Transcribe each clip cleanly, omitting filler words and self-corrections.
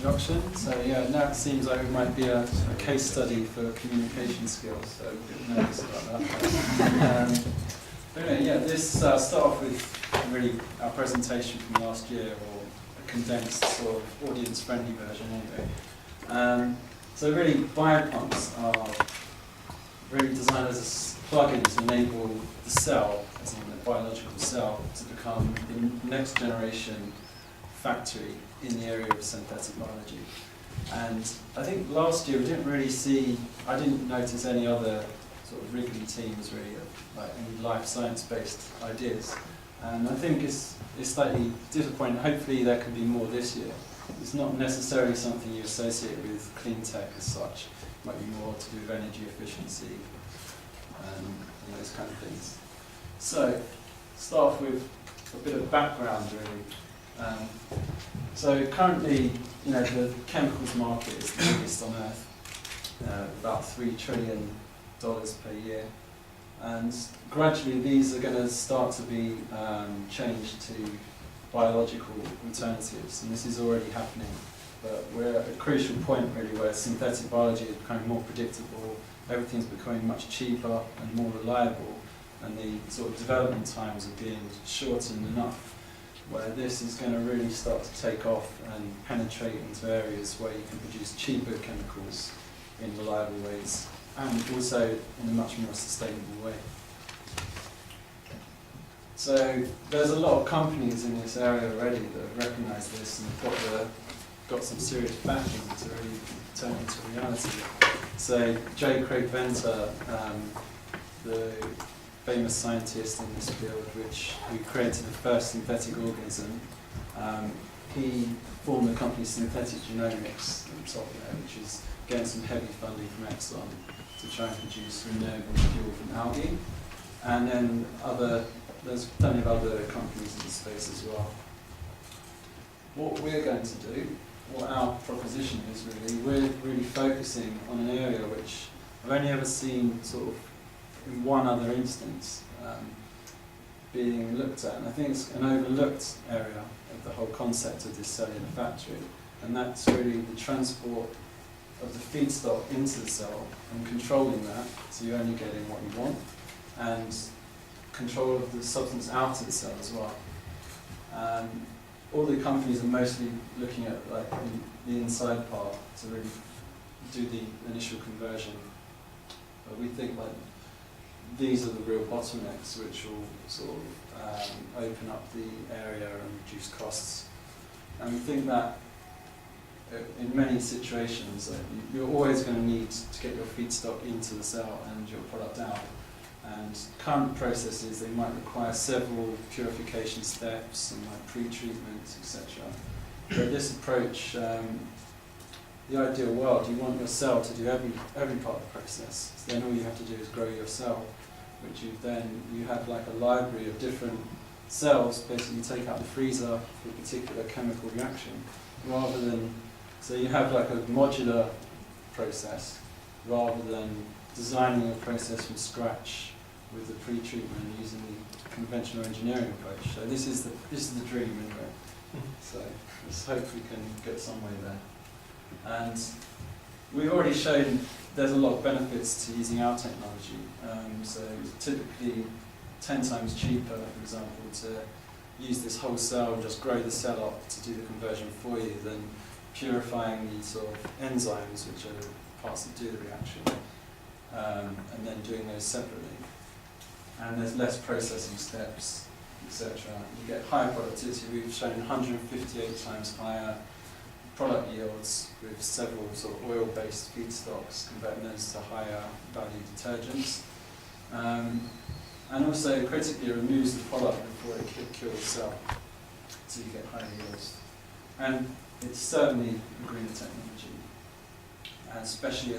introduction. So yeah, now it seems like it might be a case study for communication skills, so a bit nervous about that. But anyway, yeah, this start off with really our presentation from last year, or a condensed sort of audience-friendly version anyway. So really, biopumps are really designed as a plug-in to enable the cell, as in the biological cell, to become the next generation factory in the area of synthetic biology. And I think last year we didn't really see, I didn't notice any other sort of Wrigley teams really, like any life science-based ideas. And I think it's slightly disappointing. Hopefully there can be more this year. It's not necessarily something you associate with CleanTech as such. It might be more to do with energy efficiency and those kind of things. So, start off with a bit of background really. So currently, the chemicals market is the biggest on Earth, about $3 trillion per year. And gradually these are going to start to be changed to biological alternatives, and this is already happening. But we're at a crucial point really where synthetic biology is becoming more predictable, everything's becoming much cheaper and more reliable, and the sort of development times are being shortened enough where this is going to really start to take off and penetrate into areas where you can produce cheaper chemicals in reliable ways, and also in a much more sustainable way. So there's a lot of companies in this area already that have recognised this and have got some serious backing to really turn it into reality. So J. Craig Venter, the famous scientist in this field, who created the first synthetic organism, he formed the company Synthetic Genomics, which is getting some heavy funding from Exxon to try and produce renewable fuel from algae. And then there's plenty of other companies in the space as well. What we're going to do, what our proposition is really, we're really focusing on an area which I've only ever seen sort of in one other instance being looked at, and I think it's an overlooked area of the whole concept of this cellular factory, and that's really the transport of the feedstock into the cell and controlling that, so you're only getting what you want, and control of the substance out of the cell as well. All the companies are mostly looking at like the inside part to really do the initial conversion, but we think like these are the real bottlenecks which will sort of open up the area and reduce costs. And we think that in many situations you're always going to need to get your feedstock into the cell and your product out. And current processes, they might require several purification steps and like pre-treatment, etc. But this approach, the ideal world, you want your cell to do every part of the process. So then all you have to do is grow your cell, which you have like a library of different cells. Basically, you take out the freezer for a particular chemical reaction, rather than, so you have like a modular process, rather than designing a process from scratch with the pre-treatment using the conventional engineering approach. So this is the dream anyway. So let's hope we can get some way there. And we've already shown there's a lot of benefits to using our technology. So it's typically 10 times cheaper, for example, to use this whole cell, just grow the cell up to do the conversion for you, than purifying the sort of enzymes, which are the parts that do the reaction, and then doing those separately. And there's less processing steps, etc. You get higher productivity. We've shown 158 times higher product yields with several sort of oil-based feedstocks, converting those to higher value detergents. And also, critically, it removes the product before it kills the cell, so you get higher yields. And it's certainly a greener technology, especially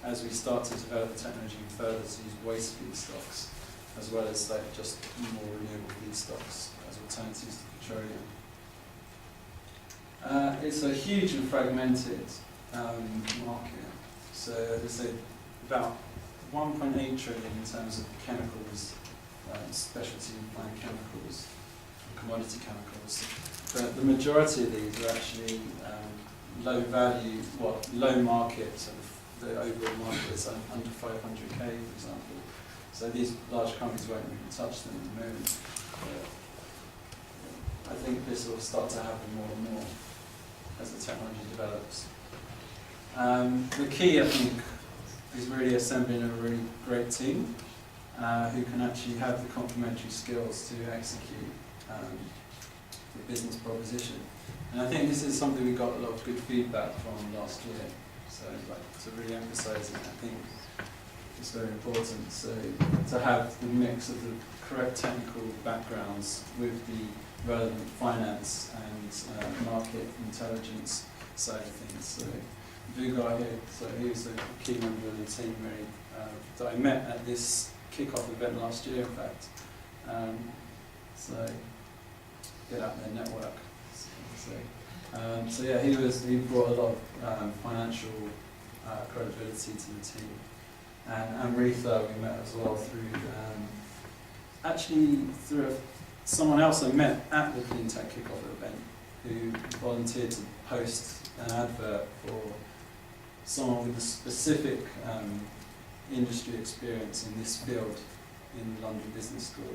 as we start to develop the technology further to use waste feedstocks, as well as like just more renewable feedstocks as alternatives to petroleum. It's a huge and fragmented market. So as I say, about 1.8 trillion in terms of chemicals, specialty and fine chemicals, commodity chemicals. But the majority of these are actually low value, low market, so the overall market is under 500k, for example. So these large companies won't really touch them at the moment. I think this will start to happen more and more as the technology develops. The key, I think, is really assembling a really great team who can actually have the complementary skills to execute the business proposition. And I think this is something we got a lot of good feedback from last year. So I'd like to really emphasise it. I think it's very important. So to have the mix of the correct technical backgrounds with the relevant finance and market intelligence side of things. So Vugar here, so he was a key member of the team really, that I met at this kick-off event last year, in fact. So get out there, network. So yeah, he brought a lot of financial credibility to the team. And Amrita we met as well through, someone else I met at the CleanTech kick-off event who volunteered to post an advert for someone with a specific industry experience in this field in London Business School.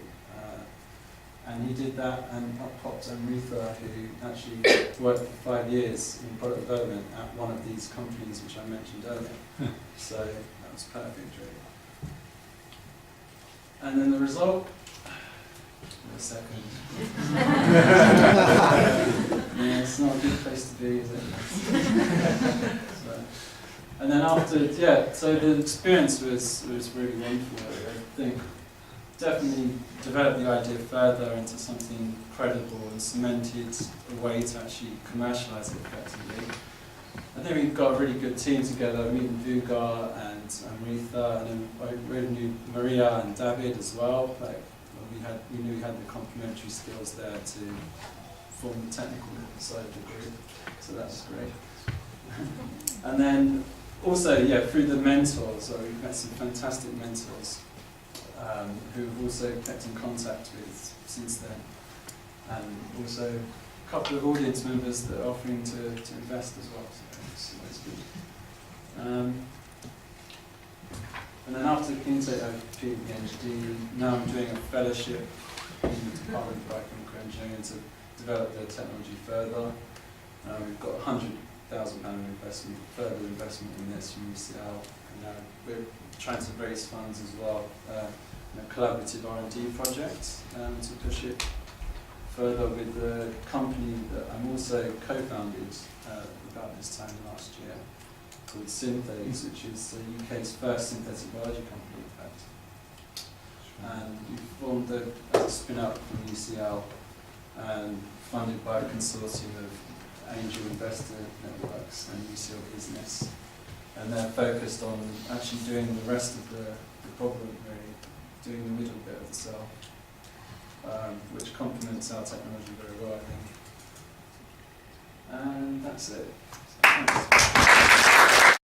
And he did that, and up popped Amrita, who actually worked for 5 years in product development at one of these companies which I mentioned earlier. So that was perfect, really. And then the result, in a second. Yeah, it's not a good place to be, is it? And then after, so the experience was really wonderful. I think definitely developed the idea further into something credible and cemented a way to actually commercialise it effectively. I think we got a really good team together, meeting Vugar and Amrita, and then I really knew Maria and David as well. We knew we had the complementary skills there to form the technical side of the group, so that's great. And then also, through the mentors, we've met some fantastic mentors who we've also kept in contact with since then. And also a couple of audience members that are offering to invest as well, so it's always good. And then after CleanTech, I completed the PhD. Now I'm doing a fellowship in the Department of Biochemical Engineering to develop the technology further. We've got £100,000 further investment in this from UCL, and we're trying to raise funds as well in a collaborative R&D project to push it further with the company that I'm also co-founded about this time last year, called Synthase, which is the UK's first synthetic biology company, in fact. And we formed as a spin-out from UCL and funded by a consortium of angel investor networks and UCL business. And they're focused on actually doing the rest of the problem, really, doing the middle bit of the cell, which complements our technology very well, I think. And that's it. So, thanks.